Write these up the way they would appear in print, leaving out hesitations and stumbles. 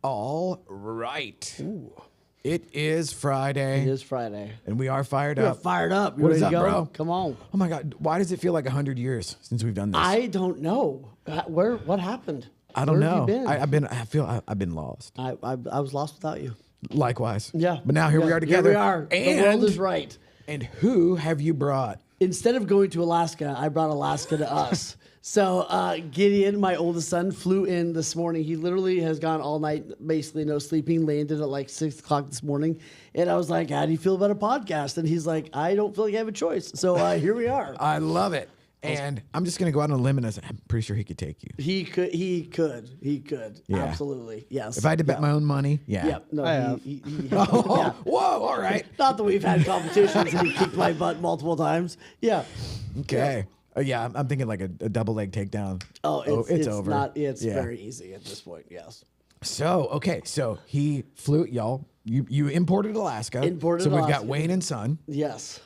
All right. It is Friday. It is Friday. And we are fired You're up. fired up. You What ready is to up, go? bro? Come on. Oh my God. Why does it feel like 100 years since we've done this? I don't know. What happened? I don't Where have know. you been? I've been lost. I was lost without you. Likewise. Yeah. But now here we Yeah. are together. Here we are. And, The world is right. And who have you brought? Instead of going to Alaska, I brought Alaska to us. So Gideon, my oldest son, flew in this morning. He literally has gone all night, basically no sleeping, landed at like 6 o'clock this morning. And I was like, how do you feel about a podcast? And he's like, I don't feel like I have a choice. So here we are. I love it. And I'm just going to go out on a limb and I'm pretty sure he could take you. He could. Yeah. Absolutely. Yes. If I had to bet my own money, yeah. Yeah. No, I have. he Oh, yeah. whoa, all right. Not that we've had competitions and he kicked my butt multiple times. Yeah. Okay. Yeah, I'm thinking like a double leg takedown. Oh, it's over. It's Yeah. very easy at this point. Yes. So, okay. So he flew, y'all. You imported Alaska. Imported So we've got Alaska. Wayne and Son. Yes.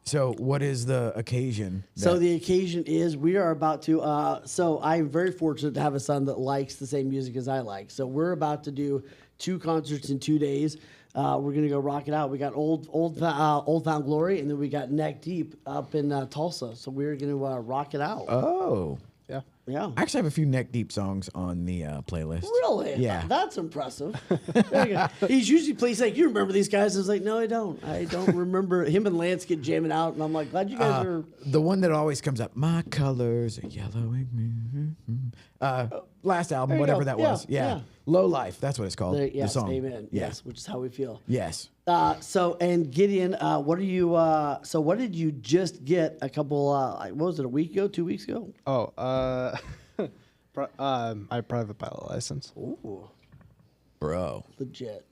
So what is the occasion? So that- the occasion is we are about to. So I'm very fortunate to have a son that likes the same music as I like. So we're about to do 2 concerts in 2 days. We're gonna go rock it out. We got Old Found Glory, and then we got Neck Deep up in Tulsa. So we're gonna rock it out. Oh. Yeah. Yeah. I actually have a few Neck Deep songs on the playlist. Really? Yeah. That's impressive. There you go. He's usually plays like, you remember these guys? I was like, no, I don't. I don't remember. Him and Lance get jamming out, and I'm like, glad you guys are. The one that always comes up, my colors are yellowing me. Last album, There you whatever go. that Yeah, was. Yeah. yeah. Low Life, that's what it's called. Yes, the song. amen. Yeah. Yes, which is how we feel. Yes. So, and Gideon, what are you? So, what did you just get a couple? What was it? A week ago? 2 weeks ago? Oh, my private pilot license. Ooh, Bro. legit.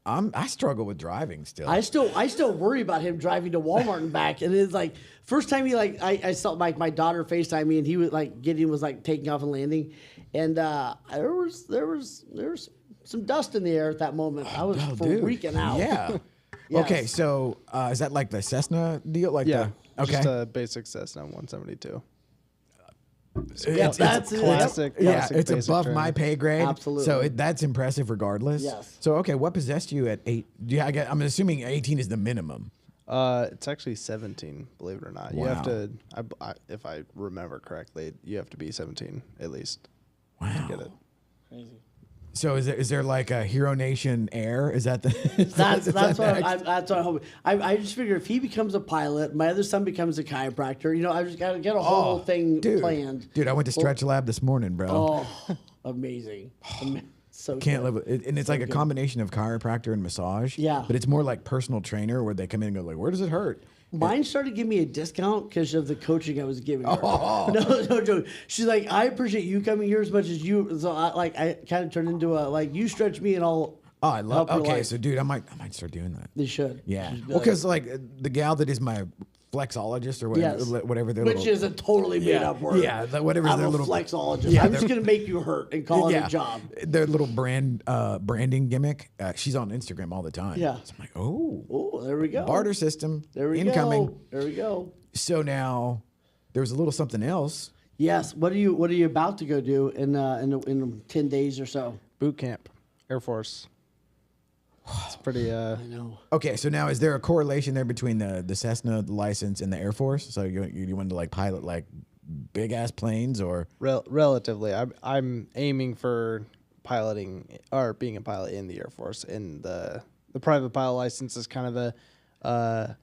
I struggle with driving still. I still worry about him driving to Walmart and back. And it's like first time he like I saw like my daughter FaceTime me and he was like Gideon was like taking off and landing, and there was some dust in the air at that moment. I was Dude. freaking out. Yeah. Yes. Okay, so is that like the Cessna deal? Like Yeah. okay. Just a basic Cessna 172. It's that's it. Classic. Yeah, classic it's basic above training. my pay grade. Absolutely. So that's impressive regardless. Yes. So, okay, what possessed you at 8? I'm assuming 18 is the minimum. It's actually 17, believe it or not. You have Wow. to, if I remember correctly, you have to be 17 at least Wow. to get it. So is there like a Hero Nation Air? Is that the? That's what next? that's what I hope. I just figure if he becomes a pilot, my other son becomes a chiropractor. You know, I just got to get a whole thing planned. Dude, I went to Stretch Lab this morning, bro. Oh, amazing! So Can't good. live with it. And it's like a combination of chiropractor and massage. Yeah. But it's more like personal trainer where they come in and go like, where does it hurt? Mine started giving me a discount because of the coaching I was giving her. Oh. No joke. She's like, I appreciate you coming here as much as you. So I kind of turned into a like you stretch me and I'll. Oh, I love. help your Okay, life. so dude, I might start doing that. They should. Yeah. She's Well, good. because like the gal that is my flexologist or whatever, Yes. whatever their Which little, is a totally made up word. Yeah, whatever I'm their a little flexologist. Yeah, I'm just they're- gonna make you hurt and call it a job. Their little branding gimmick. She's on Instagram all the time. Yeah. So I'm like, oh, Oh, there we go. barter system. There we incoming. go. There we go. So now there was a little something else. Yes. What are you about to go do in 10 days or so? Boot camp, Air Force. It's pretty. I know. Okay, so now is there a correlation there between the Cessna license and the Air Force? So you wanted to like pilot like big ass planes or? Relatively, I'm aiming for piloting or being a pilot in the Air Force. And the private pilot license is kind of a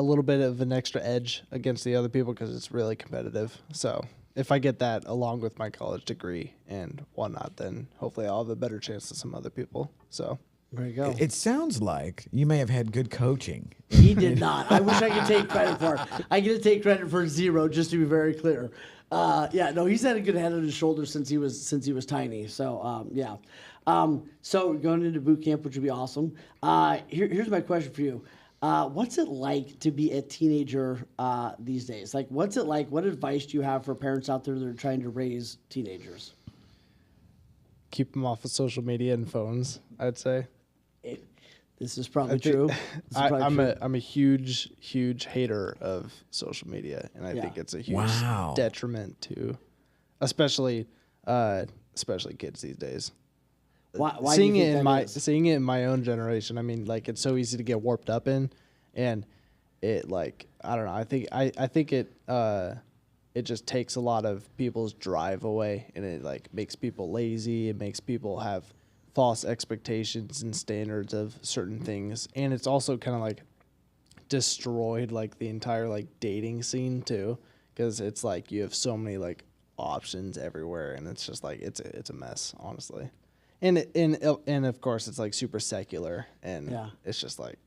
little bit of an extra edge against the other people because it's really competitive. So if I get that along with my college degree and whatnot, then hopefully I'll have a better chance than some other people. So. There you go. It sounds like you may have had good coaching. He did not. I wish I could take credit for it. I get to take credit for 0, just to be very clear. Yeah, no, he's had a good head on his shoulders since he was tiny. So yeah. So going into boot camp, which would be awesome. Here's my question for you. What's it like to be a teenager these days? Like, what's it like? What advice do you have for parents out there that are trying to raise teenagers? Keep them off of social media and phones, I'd say. This is probably true. This is probably true. I'm a huge hater of social media, and I Yeah. think it's a huge Wow. detriment to, especially kids these days. Why seeing do you it think in that my is? seeing it in my own generation, I mean, like it's so easy to get warped up in, and it like I don't know. I think it just takes a lot of people's drive away, and it like makes people lazy. It makes people have false expectations and standards of certain things, and it's also kind of like destroyed like the entire like dating scene too, because it's like you have so many like options everywhere, and it's just like it's a mess, honestly. And of course it's like super secular, and Yeah. it's just like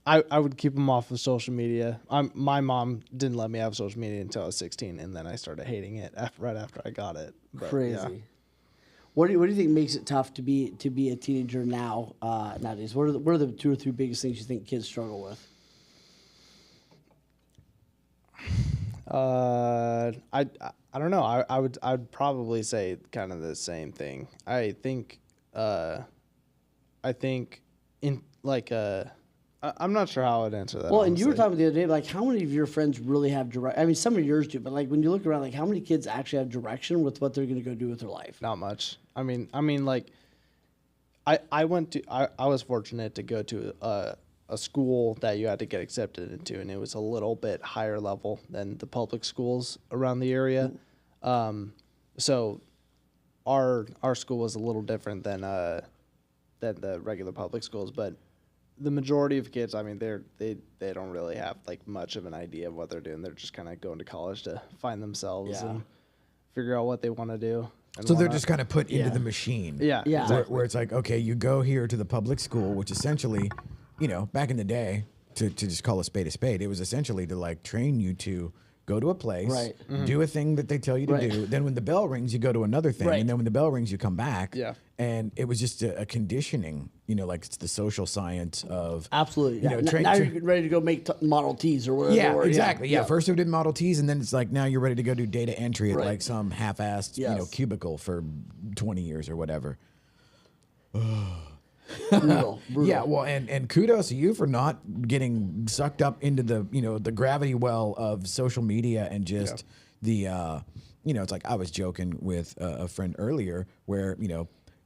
I would keep them off of social media. My mom didn't let me have social media until I was 16, and then I started hating it right after I got it. But, Crazy. yeah. What do you think makes it tough to be a teenager now nowadays? What are the 2 or 3 biggest things you think kids struggle with? I don't know. I'd probably say kind of the same thing. I think in like I'm not sure how I'd answer that. Well, and you were honestly. talking the other day, like how many of your friends really have direct? I mean, some of yours do, but like when you look around, like how many kids actually have direction with what they're going to go do with their life? Not much. I mean, like, I was fortunate to go to a school that you had to get accepted into, and it was a little bit higher level than the public schools around the area. So our school was a little different than the regular public schools, but the majority of kids, I mean, they don't really have like much of an idea of what they're doing. They're just kind of going to college to find themselves Yeah. and figure out what they want to do. and So they're whatnot. just kind of put into Yeah. the machine. Yeah, Yeah. exactly. Where it's like, okay, you go here to the public school, which essentially, back in the day, to just call a spade, it was essentially to like train you to go to a place, Right. do a thing that they tell you to Right. do. Then when the bell rings, you go to another thing. Right. And then when the bell rings, you come back. Yeah. And it was just a conditioning, like it's the social science of. Absolutely. Yeah. train- Now tra- you're ready to go make Model Ts or whatever. Yeah, they were. exactly. Yeah. First we did Model Ts, and then it's like now you're ready to go do data entry at Right. like some half-assed, Yes. cubicle for 20 years or whatever. Brutal. Yeah, well, and kudos to you for not getting sucked up into the the gravity well of social media and just the it's like I was joking with a friend earlier where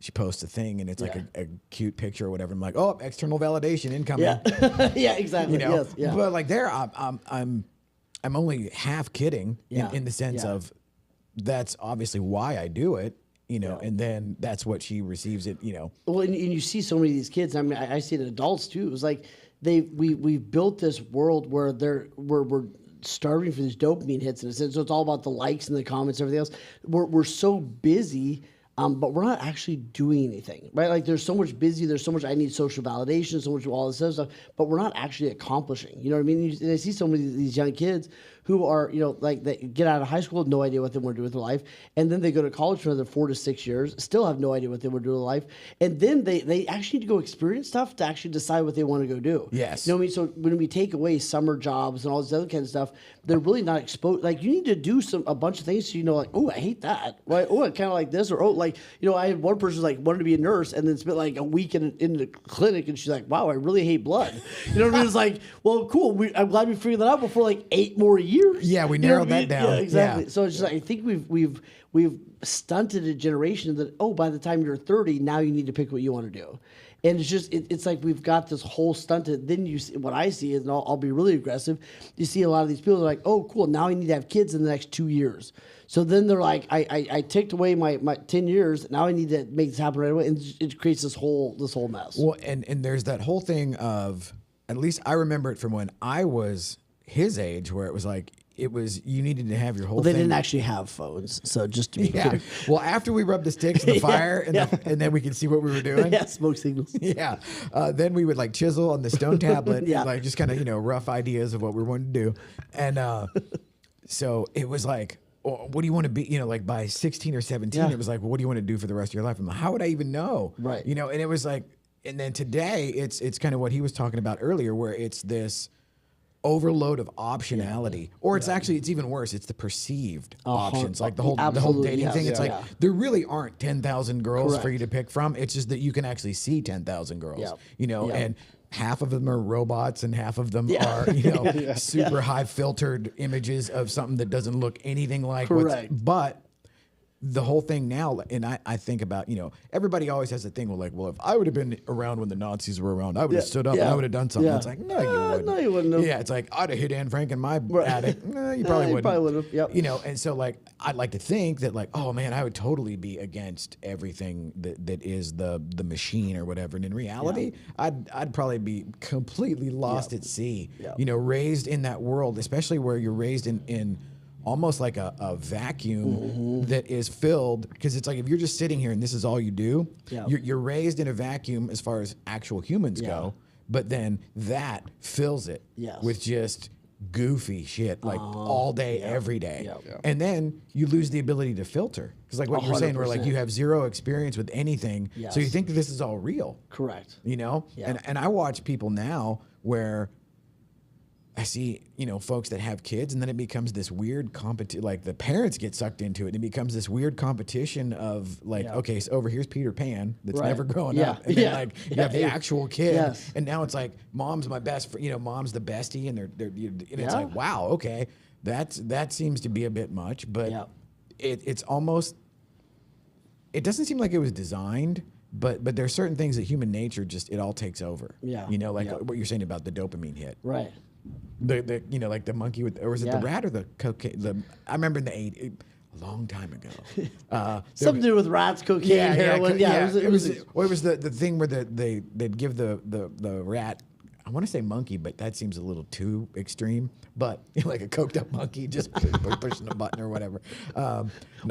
she posts a thing and it's like Yeah. a cute picture or whatever. I'm like, oh, external validation incoming. Yeah. Yeah. Exactly. Yes. Yeah. But like there, I'm only half kidding Yeah. in the sense Yeah. of that's obviously why I do it. And then that's what she receives it. Well, and you see so many of these kids. I mean, I see it in adults too. It was like we've built this world where we're starving for these dopamine hits in a sense. So it's all about the likes and the comments, and everything else. We're so busy. But we're not actually doing anything, right? Like there's so much busy, there's so much I need social validation, so much of all this other stuff, but we're not actually accomplishing. You know what I mean? And I see so many of these young kids who are, like they get out of high school, no idea what they want to do with their life, and then they go to college for another 4 to 6 years, still have no idea what they want to do with their life, and then they actually need to go experience stuff to actually decide what they want to go do. Yes. You know what I mean? So when we take away summer jobs and all this other kind of stuff, they're really not exposed. Like you need to do a bunch of things so like, oh, I hate that, right? Oh, I kind of like this, or oh, like I had one person like wanted to be a nurse and then spent like a week in the clinic, and she's like, wow, I really hate blood. You know what I mean? It's like, well, cool. I'm glad we figured that out before like 8 more years. Yeah, we You know narrowed what I that mean? down. Yeah, exactly. Yeah. So it's just, I think we've stunted a generation that by the time you're 30, now you need to pick what you want to do. And it's just it's like we've got this whole stunted. Then you see, what I see is, and I'll be really aggressive. You see a lot of these people are like, oh, cool. Now I need to have kids in the next 2 years. So then they're like, I ticked away my 10 years. Now I need to make this happen right away, and it creates this whole mess. Well, and there's that whole thing of, at least I remember it from when I was his age, where it was like, you needed to have your whole They thing. didn't actually have phones, so just to be Yeah. clear, Well, after we rubbed the sticks in the fire and then we could see what we were doing. yeah, smoke signals. Yeah. Then we would like chisel on the stone tablet, Yeah. like just kind of, rough ideas of what we wanted to do. And so it was like, oh, what do you want to be? Like by 16 or 17, Yeah. it was like, well, what do you want to do for the rest of your life? I'm like, how would I even know? Right. And it was like, and then today it's kind of what he was talking about earlier, where it's this overload of optionality, or it's even worse. It's the perceived options, like the whole absolutely, dating yes, thing. It's yeah. like there really aren't 10,000 girls for Correct. you to pick from. It's just that you can actually see 10,000 girls, Yeah. Yeah. and half of them are robots and half of them Yeah. are, super high filtered images of something that doesn't look anything like Correct. but the whole thing now, and I think about, everybody always has a thing where like, well, if I would have been around when the Nazis were around, I would have stood up and I would have done something. Yeah. It's like, no, you wouldn't. No, you wouldn't have. Yeah, it's like, I'd have hit Anne Frank in my attic. No, you probably you wouldn't. probably wouldn't have, yep. And so like, I'd like to think that like, oh man, I would totally be against everything that is the machine or whatever. And in reality, I'd probably be completely lost at sea, raised in that world, especially where you're raised in almost like a vacuum that is filled, because it's like if you're just sitting here and this is all you do, you're raised in a vacuum as far as actual humans go, but then that fills it with just goofy shit like all day, every day. And then you lose the ability to filter, because like what you were saying, where like you have zero experience with anything, so you think that this is all real. Correct. And I watch people now where I see, folks that have kids, and then it becomes this weird competition. Like the parents get sucked into it, and it becomes this weird competition of like, okay, so over here's Peter Pan that's never growing up, and then like you have the actual kid, and now it's like mom's my best friend, mom's the bestie, and it's like, wow, okay, that seems to be a bit much, but it's almost, it doesn't seem like it was designed. But there's certain things that human nature just, it all takes over. Like what you're saying about the dopamine hit. Right. The like the monkey with, or was it the rat or the cocaine? I remember in the 80s, a long time ago. Something to do with rats, cocaine, heroin. It was the thing where they'd give the rat, I want to say monkey, but that seems a little too extreme. But like a coked up monkey just pushing a button or whatever.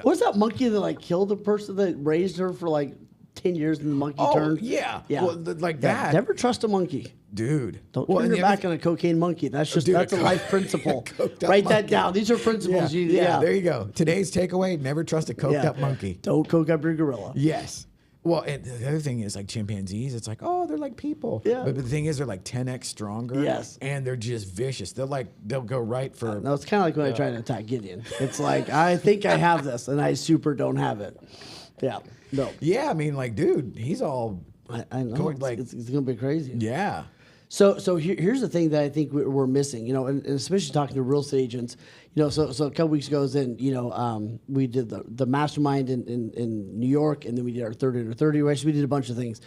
What's that monkey that like killed the person that raised her for like 10 years and the monkey turned? Yeah. Well, like that. Never trust a monkey. Dude. Don't turn your back on a cocaine monkey. That's just, that's a life principle. Write that down. These are principles. Yeah, there you go. Today's takeaway, never trust a coked up monkey. Don't coke up your gorilla. Yes. Well, and the other thing is like chimpanzees, it's like, oh, they're like people. Yeah. But the thing is, they're like 10x stronger. Yes. And they're just vicious. They'll go right for. No, it's kind of like when I try to attack Gideon. It's like, I think I have this, and I super don't have it. Yeah. No. Yeah, I mean, like, dude, he's all. I know. It's going to be crazy. Yeah. So here's the thing that I think we're missing, and especially talking to real estate agents, so a couple weeks ago, we did the mastermind in New York, and then we did our 30 under 30, right? So we did a bunch of things.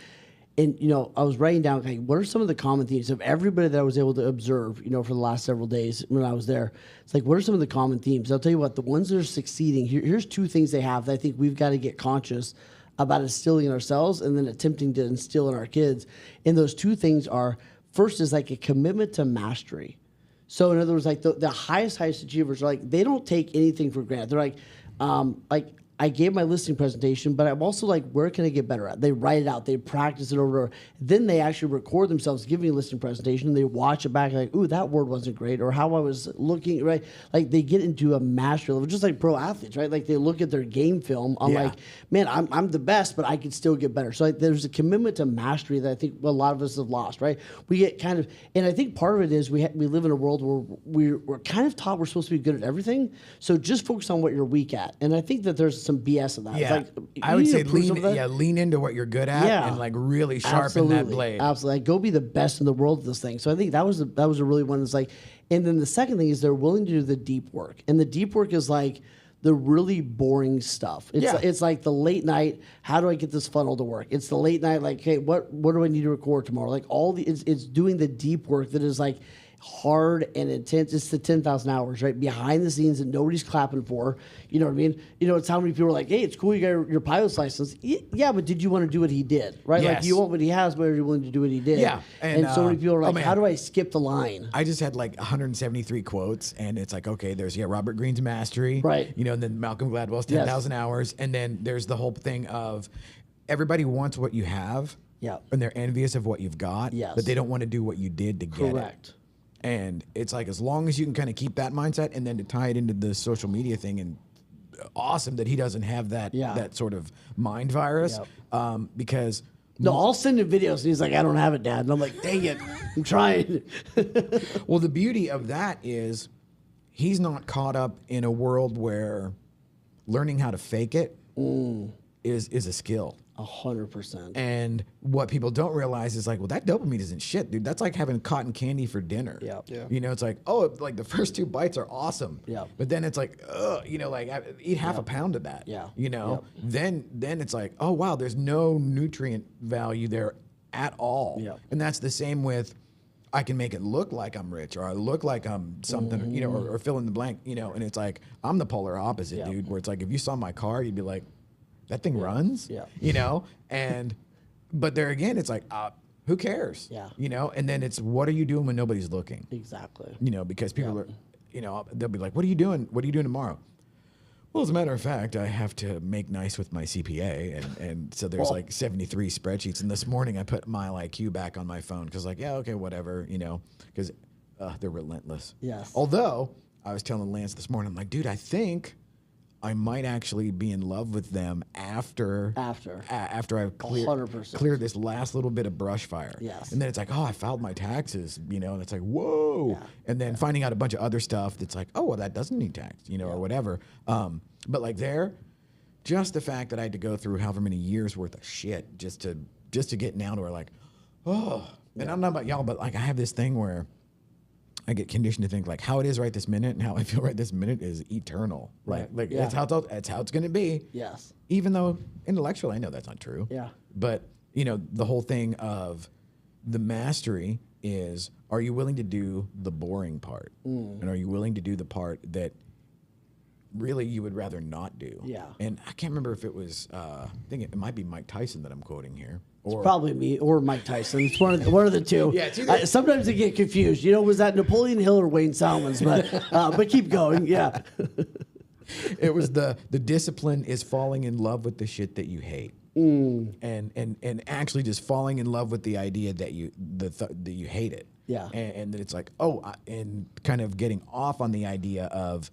And, I was writing down, okay, what are some of the common themes of everybody that I was able to observe, for the last several days when I was there? It's like, what are some of the common themes? I'll tell you what, the ones that are succeeding, here's two things they have that I think we've got to get conscious about instilling in ourselves and then attempting to instill in our kids. And those two things are, first is like a commitment to mastery. So in other words, like the highest achievers are like, they don't take anything for granted. They're like I gave my listing presentation, but I'm also like, where can I get better at? They write it out, they practice it over. Then they actually record themselves giving a listing presentation, and they watch it back like, ooh, that word wasn't great, or how I was looking, right? Like they get into a mastery level, just like pro athletes, right? Like they look at their game film. I'm like, man, I'm the best, but I could still get better. So like, there's a commitment to mastery that I think a lot of us have lost, right? We get kind of, and I think part of it is we live in a world where we're kind of taught we're supposed to be good at everything. So just focus on what you're weak at. And I think that there's some BS in that. Yeah. It's like, I would say lean into what you're good at and like really sharpen that blade. Absolutely. Like, go be the best in the world at this thing. So I think that was a really one that's like, and then the second thing is they're willing to do the deep work. And the deep work is like the really boring stuff. It's like the late night, how do I get this funnel to work? It's the late night, like, hey, what do I need to record tomorrow? Like it's doing the deep work that is like hard and intense. It's the 10,000 hours, right? Behind the scenes that nobody's clapping for. You know what I mean? It's how many people are like, hey, it's cool you got your pilot's license. Yeah, but did you want to do what he did, right? Yes. Like you want what he has, but are you willing to do what he did? Yeah. And so many people are like, how do I skip the line? I just had like 173 quotes, and it's like, okay, there's Robert Greene's Mastery, right? And then Malcolm Gladwell's 10,000 hours, and then there's the whole thing of everybody wants what you have, and they're envious of what you've got, but they don't want to do what you did to get it. Correct. And it's like, as long as you can kind of keep that mindset, and then to tie it into the social media thing, and awesome that he doesn't have that that sort of mind virus, because. No, I'll send him videos, and he's like, I don't have it, Dad. And I'm like, dang it, I'm trying. Well, the beauty of that is he's not caught up in a world where learning how to fake it is a skill. 100%. And what people don't realize is like, well, that dopamine isn't shit, dude. That's like having cotton candy for dinner. Yep. Yeah. You know, it's like, oh, like the first 2 bites are awesome. Yep. But then it's like, you know, like eat half a pound of that. Yeah. You know, then it's like, oh wow, there's no nutrient value there at all. Yep. And that's the same with, I can make it look like I'm rich, or I look like I'm something, you know, or fill in the blank, you know. And it's like, I'm the polar opposite, Yeah. dude. Where it's like, if you saw my car, you'd be like, that thing runs. Yeah. You know, but there again, it's like, who cares? Yeah. You know, and then it's, what are you doing when nobody's looking? Exactly. You know, because people are, you know, they'll be like, what are you doing? What are you doing tomorrow? Well, as a matter of fact, I have to make nice with my CPA. And so there's like 73 spreadsheets. And this morning I put Mile IQ back on my phone because, like, yeah, okay, whatever, you know, because they're relentless. Yes. Although I was telling Lance this morning, I'm like, dude, I think I might actually be in love with them after I've cleared 100%. cleared this last little bit of brush fire. Yes. And then it's like, oh, I filed my taxes, you know, and it's like, whoa. Yeah. And then finding out a bunch of other stuff that's like, oh, well, that doesn't need tax, you know, or whatever. But like just the fact that I had to go through however many years worth of shit just to get now to where like, oh, and I don't know about y'all, but like I have this thing where I get conditioned to think like how it is right this minute and how I feel right this minute is eternal. Right. Like Yeah. that's how it's going to be. Yes. Even though intellectually I know that's not true. Yeah. But you know, the whole thing of the mastery is, are you willing to do the boring part? And are you willing to do the part that really you would rather not do? Yeah. And I can't remember if it was, I think it might be Mike Tyson that I'm quoting here. Or Probably me or Mike Tyson. It's one of the two. Yeah, it's either- Sometimes I get confused. You know, was that Napoleon Hill or Wayne Salmons? But keep going. Yeah. it was the discipline is falling in love with the shit that you hate. And actually just falling in love with the idea that that you hate it. Yeah. And then it's like, and kind of getting off on the idea of,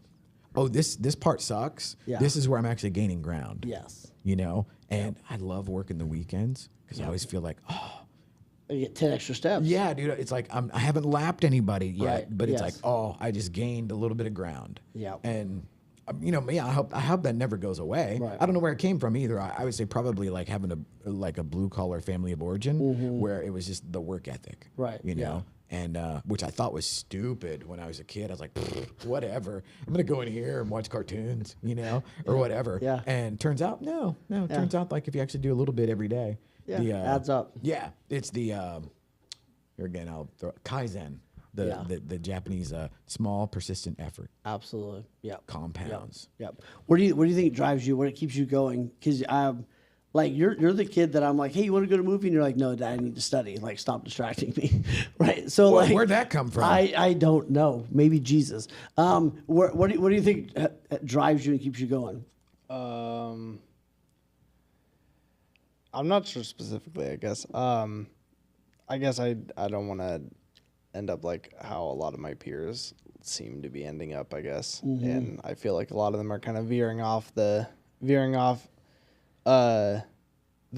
oh, this part sucks. Yeah. This is where I'm actually gaining ground. Yes. You know? And I love working the weekends because I always feel like, oh, You get 10 extra steps. yeah, dude. It's like I haven't lapped anybody yet, Right, but it's yes. like, I just gained a little bit of ground. Yeah. And you know, I hope that never goes away. Right. I don't know where it came from either. I would say probably like having a blue collar family of origin where it was just the work ethic. Right, You yeah. know. And which I thought was stupid when I was a kid. I was like, whatever. I'm gonna go in here and watch cartoons, you know, or whatever. Yeah. And turns out, no. It turns out like if you actually do a little bit every day, Yeah, adds up. Yeah, it's the here again. I'll throw Kaizen, the Japanese small persistent effort Absolutely. Yep. compounds. Yep. What do you think drives you? What keeps you going? Because like you're the kid that I'm like, hey, you want to go to a movie? And you're like, no, Dad, I need to study. Like, stop distracting me. Right. So Well, like, where'd that come from? I don't know. Maybe Jesus. What do you think drives you and keeps you going? I'm not sure specifically, I guess. I guess I don't want to end up like how a lot of my peers seem to be ending up, I guess. And I feel like a lot of them are kind of veering off the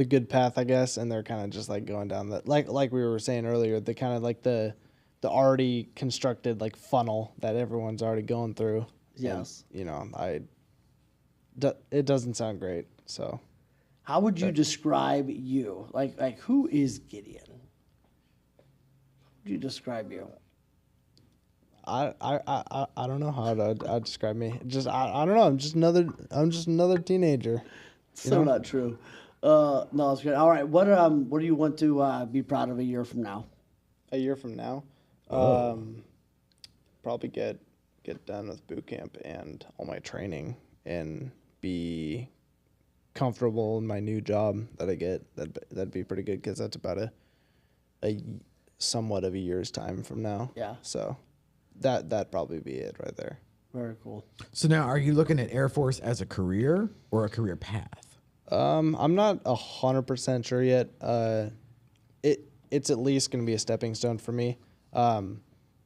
good path, I guess, and they're kind of just like going down the like we were saying earlier, the kind of like the already constructed like funnel that everyone's already going through. Yes. And, you know, it doesn't sound great, so. How would you describe you? Like who is Gideon? How would you describe you? I don't know how to describe me. Just I don't know. I'm just another teenager. So not true. No, it's good. All right. What do you want to be proud of a year from now? A year from now, probably get done with boot camp and all my training and be comfortable in my new job that I get. That'd be pretty good because that's about a somewhat of a year's time from now. Yeah. So that'd probably be it right there. Very cool. So now, are you looking at Air Force as a career or a career path? I'm not 100% sure yet. It's at least going to be a stepping stone for me.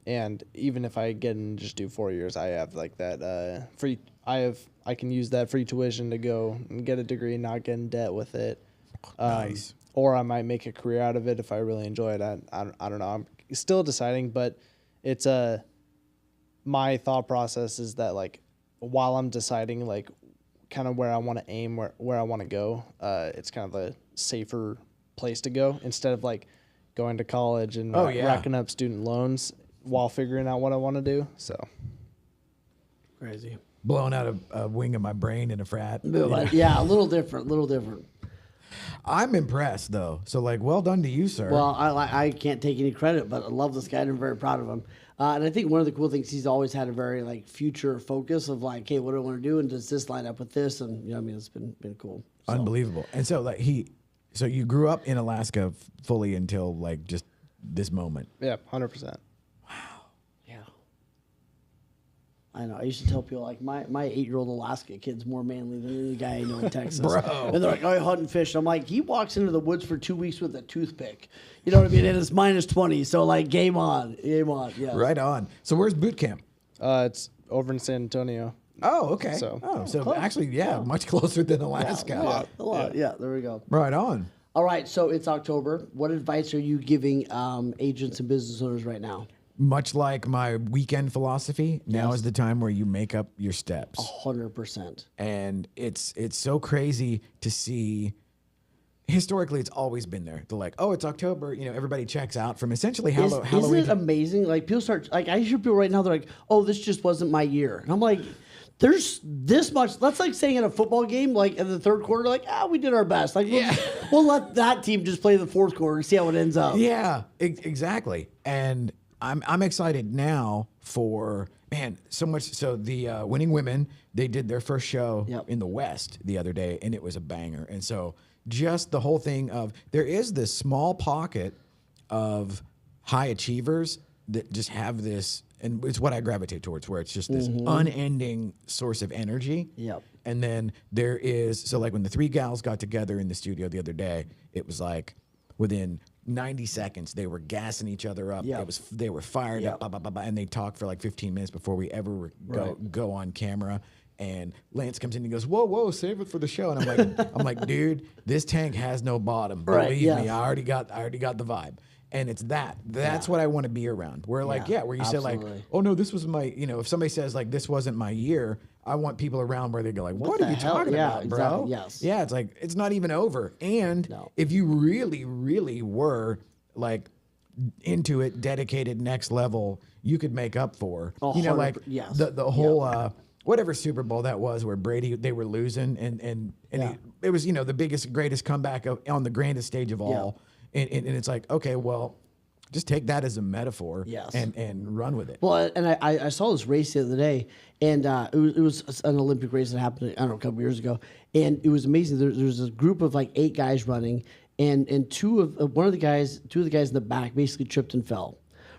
And even if I get and just do 4 years, I have like that free. I can use that free tuition to go and get a degree, not get in debt with it. Nice. Or I might make a career out of it if I really enjoy it. I don't know. I'm still deciding, but it's my thought process is that like while I'm deciding like kind of where I want to aim, where I want to go. It's kind of a safer place to go instead of like going to college and racking up student loans while figuring out what I want to do. So Crazy. Blowing out a wing of my brain in a frat. Yeah, a little different. I'm impressed though. So like, well done to you, sir. Well, I can't take any credit, but I love this guy and I'm very proud of him. And I think one of the cool things, he's always had a very like future focus of like, hey, what do I want to do, and does this line up with this? And I mean, it's been cool. So. Unbelievable. And so like so you grew up in Alaska fully until like just this moment. yeah, 100%. Yeah. I know. I used to tell people like my 8-year-old Alaska kid's more manly than any guy I know in Texas. Bro. And they're like, oh, hunting fish. I'm like, he walks into the woods for 2 weeks with a toothpick. You know what I mean? And it's -20. So like, game on. Yeah. Right on. So where's boot camp? It's over in San Antonio. Oh, okay. So- So actually, much closer than Alaska. A lot. Yeah. There we go. Right on. All right. So it's October. What advice are you giving agents and business owners right now? Much like my weekend philosophy, now Yes. is the time where you make up your steps. 100%. And it's so crazy to see. Historically, it's always been there. They're like, oh, it's October. You know, everybody checks out from essentially Isn't Halloween. it amazing? Like people start like I hear people right now. They're like, "Oh, this just wasn't my year," and I'm like, "There's this much." That's like saying in a football game, like in the third quarter, like, we did our best. Like, we'll let that team just play the fourth quarter and see how it ends up. Yeah, exactly. And I'm excited now for so much. So the Winning Women, they did their first show in the West the other day, and it was a banger. And so just the whole thing of there is this small pocket of high achievers that just have this, and it's what I gravitate towards, where it's just this unending source of energy. Yep. And then there is, so like when the 3 gals got together in the studio the other day, it was like within 90 seconds they were gassing each other up. Yep. They were fired up, and they talked for like 15 minutes before we ever go on camera. And Lance comes in and goes, whoa, save it for the show. And I'm like, dude, this tank has no bottom. Believe me, I already got the vibe. And it's that's what I want to be around. Where like, where you say like, oh no, this was my, if somebody says like, this wasn't my year, I want people around where they go like, what are you talking about, bro? Exactly. Yes. Yeah, it's like, it's not even over. And if you really, really were like into it, dedicated, next level, you could make up for, like the whole, whatever Super Bowl that was where Brady, they were losing and it was, the biggest, greatest comeback on the grandest stage of all. And it's like, okay, well, just take that as a metaphor and run with it. Well, and I saw this race the other day, and it was an Olympic race that happened, I don't know, a couple years ago, and it was amazing. There was a group of like 8 guys running, and two of the guys in the back basically tripped and fell,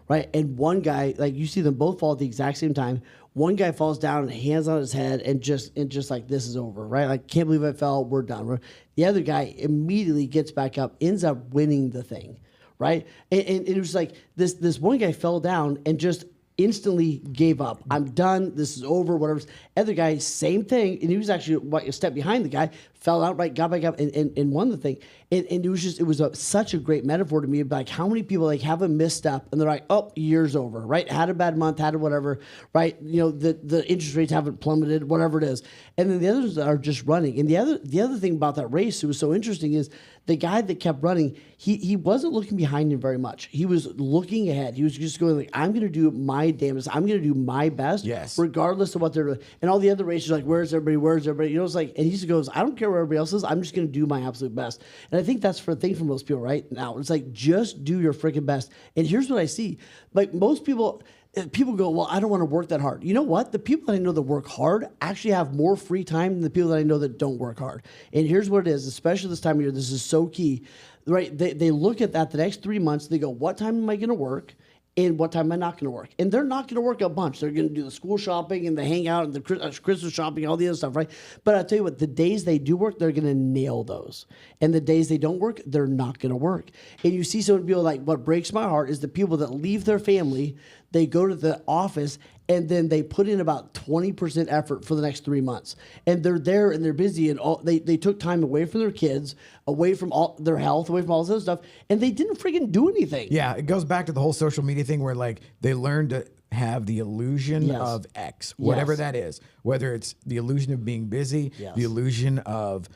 right? And one guy, like you see them both fall at the exact same time. One guy falls down, hands on his head, and just like, this is over, right? Like, can't believe I fell. We're done. The other guy immediately gets back up, ends up winning the thing, right? And it was like this one guy fell down and just instantly gave up. I'm done. This is over. Whatever. Other guy, same thing, and he was actually a step behind the guy. Fell out, right? Got back up and won the thing. And it was such a great metaphor to me. Like how many people like have a misstep and they're like, oh, year's over, right? Had a bad month, had a whatever, right? The interest rates haven't plummeted, whatever it is. And then the others are just running. And the other thing about that race that was so interesting is the guy that kept running, he wasn't looking behind him very much. He was looking ahead. He was just going like, I'm going to do my damnedest. I'm going to do my best, regardless of what they're doing. And all the other races are like, where's everybody? Where's everybody? It's like, and he just goes, I don't care where everybody else is. I'm just going to do my absolute best. And I think that's for a thing for most people right now. It's like, just do your freaking best. And here's what I see. Like most people go, well, I don't want to work that hard. You know what? The people that I know that work hard actually have more free time than the people that I know that don't work hard. And here's what it is, especially this time of year, this is so key, right? They look at that the next 3 months, they go, what time am I going to work? And what time am I not going to work? And they're not going to work a bunch. They're going to do the school shopping and the hangout and the Christmas shopping, all the other stuff, right? But I'll tell you what, the days they do work, they're going to nail those. And the days they don't work, they're not going to work. And you see some people like, what breaks my heart is the people that leave their family, they go to the office, and then they put in about 20% effort for the next 3 months. And they're there and they're busy and they took time away from their kids, away from all their health, away from all this other stuff, and they didn't freaking do anything. Yeah, it goes back to the whole social media thing where like they learned to have the illusion Yes. of X, whatever Yes. that is, whether it's the illusion of being busy, Yes. the illusion of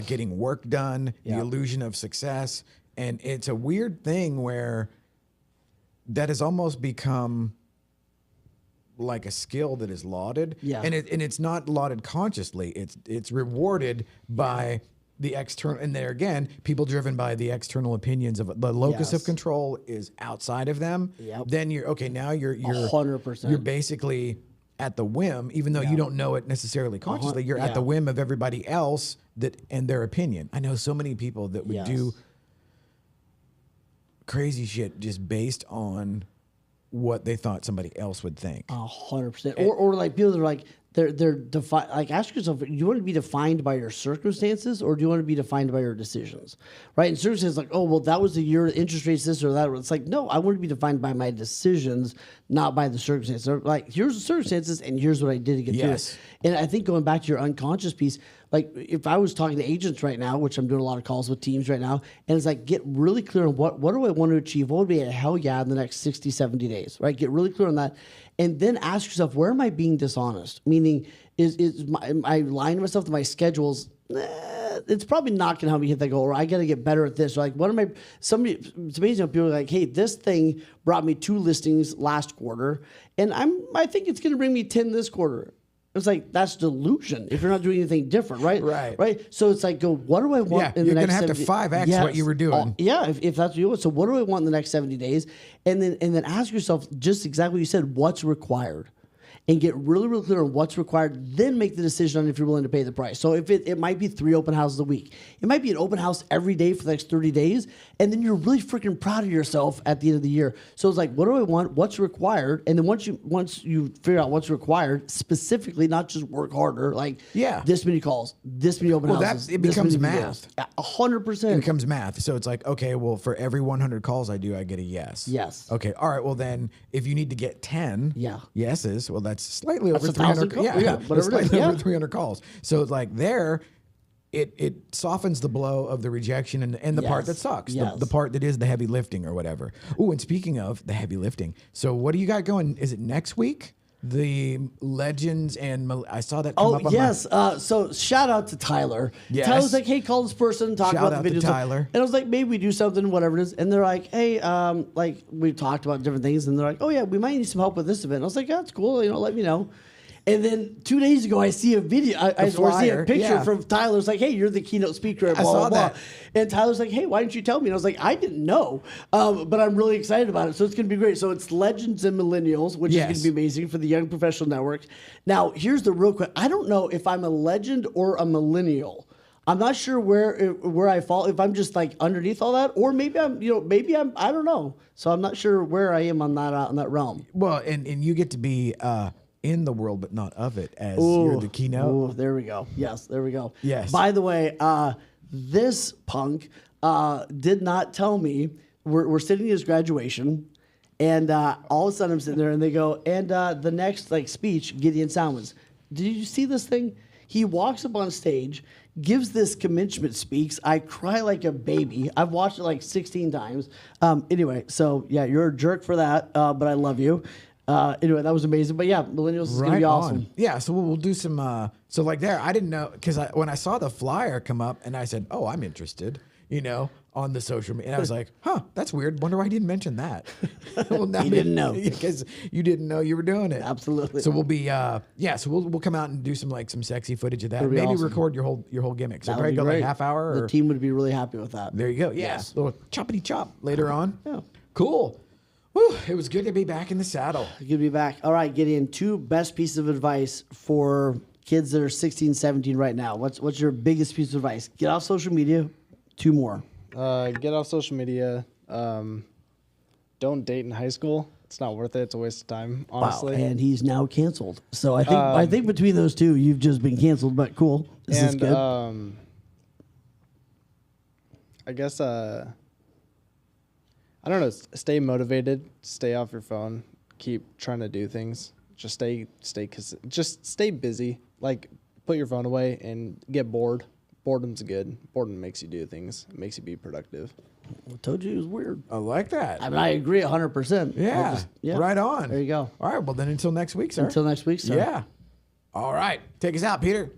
getting work done, Yeah. the illusion of success. And it's a weird thing where that has almost become like a skill that is lauded. Yeah. And it's not lauded consciously. It's rewarded by the external, and there again, people driven by the external opinions of the locus Yes. of control is outside of them. Yep. Then you're okay. Now you're 100%. You're basically at the whim, even though you don't know it necessarily consciously. You're at the yeah. whim of everybody else and their opinion. I know so many people that would Yes. do crazy shit just based on what they thought somebody else would think. 100%. Or like people that are like they're defined. Like ask yourself, do you want to be defined by your circumstances or do you want to be defined by your decisions? Right? And circumstances like, oh well, that was the year interest rates this or that. It's like no, I want to be defined by my decisions, not by the circumstances. So, like here's the circumstances and here's what I did to get Yes. to it. And I think going back to your unconscious piece, like if I was talking to agents right now, which I'm doing a lot of calls with teams right now, and it's like get really clear on what do I want to achieve? What would be a hell yeah in the next 60, 70 days, right? Get really clear on that. And then ask yourself, where am I being dishonest? Meaning, am I lying to myself that my schedule's it's probably not going to help me hit that goal, or I got to get better at this. Or like, what am I? It's amazing how people are like, hey, this thing brought me 2 listings last quarter, and I think it's going to bring me 10 this quarter. It's like that's delusion if you're not doing anything different, right? Right. So it's like, go. What do I want in the you're next? gonna have to 5x what you were doing. If that's what you want. So what do I want in the next 70 days? And then ask yourself just exactly what you said. What's required? And get really, really clear on what's required, then make the decision on if you're willing to pay the price. So if it might be 3 open houses a week. It might be an open house every day for the next 30 days, and then you're really freaking proud of yourself at the end of the year. So it's like, what do I want? What's required? And then once you figure out what's required, specifically, not just work harder, like this many calls, this many open houses. It becomes math. 100%. It becomes math. So it's like, okay, well, for every 100 calls I do, I get a yes. Yes. Okay. All right. Well, then if you need to get 10 yeses, well, that's slightly over 300 calls. That's slightly over 300 calls. So it's like there, it softens the blow of the rejection and the part that sucks, the part that is the heavy lifting or whatever. Oh, and speaking of the heavy lifting, so what do you got going? Is it next week? The legends and I saw that come up on yes. So shout out to Tyler. Yes. Tyler's like, hey, call this person, talk Shout about out the to videos. Tyler. And I was like, maybe we do something, whatever it is. And they're like, hey, like we've talked about different things, and they're like, oh yeah, we might need some help with this event. I was like, yeah, that's cool. Let me know. And then 2 days ago, I see a video, I see a picture from Tyler. It's like, hey, you're the keynote speaker at blah, blah, blah. And Tyler's like, hey, why didn't you tell me? And I was like, I didn't know, but I'm really excited about it. So it's going to be great. So it's Legends and Millennials, which is going to be amazing for the Young Professional Network. Now, here's the real quick. I don't know if I'm a legend or a millennial. I'm not sure where I fall, if I'm just like underneath all that, or maybe I'm, I don't know. So I'm not sure where I am on that realm. Well, and you get to be in the world, but not of it, as you're the keynote. There we go. Yes, there we go. Yes. By the way, this punk did not tell me we're sitting at his graduation, and all of a sudden I'm sitting there, and they go, and the next speech, Gideon Salmons. Did you see this thing? He walks up on stage, gives this commencement speaks. I cry like a baby. I've watched it like 16 times. Anyway, so yeah, you're a jerk for that, but I love you. Anyway, that was amazing. But yeah, Millennials is going to be awesome. Yeah, so we'll do some. So like there, I didn't know because when I saw the flyer come up and I said, "Oh, I'm interested," on the social media, and I was like, "Huh, that's weird. Wonder why he didn't mention that." Well, now you didn't know because you didn't know you were doing it. Absolutely. So we'll be So we'll come out and do some sexy footage of that. Maybe awesome. Record your whole gimmick. So probably go like half hour. The team would be really happy with that. There you go. Yes. Little choppity chop later on. Yeah. Cool. Whew, it was good to be back in the saddle. Good to be back. All right, Gideon, 2 best pieces of advice for kids that are 16, 17 right now. What's your biggest piece of advice? Get off social media. 2 more. Get off social media. Don't date in high school. It's not worth it. It's a waste of time, honestly. Wow. And he's now canceled. So I think between those 2, you've just been canceled, but cool. This is good. I guess I don't know. Stay motivated. Stay off your phone. Keep trying to do things. Just stay busy. Like put your phone away and get bored. Boredom's good. Boredom makes you do things. It makes you be productive. I told you it was weird. I like that. I mean, I agree 100%. Yeah. Right on. There you go. All right. Well, then until next week, sir. Until next week, sir. Yeah. All right. Take us out, Peter.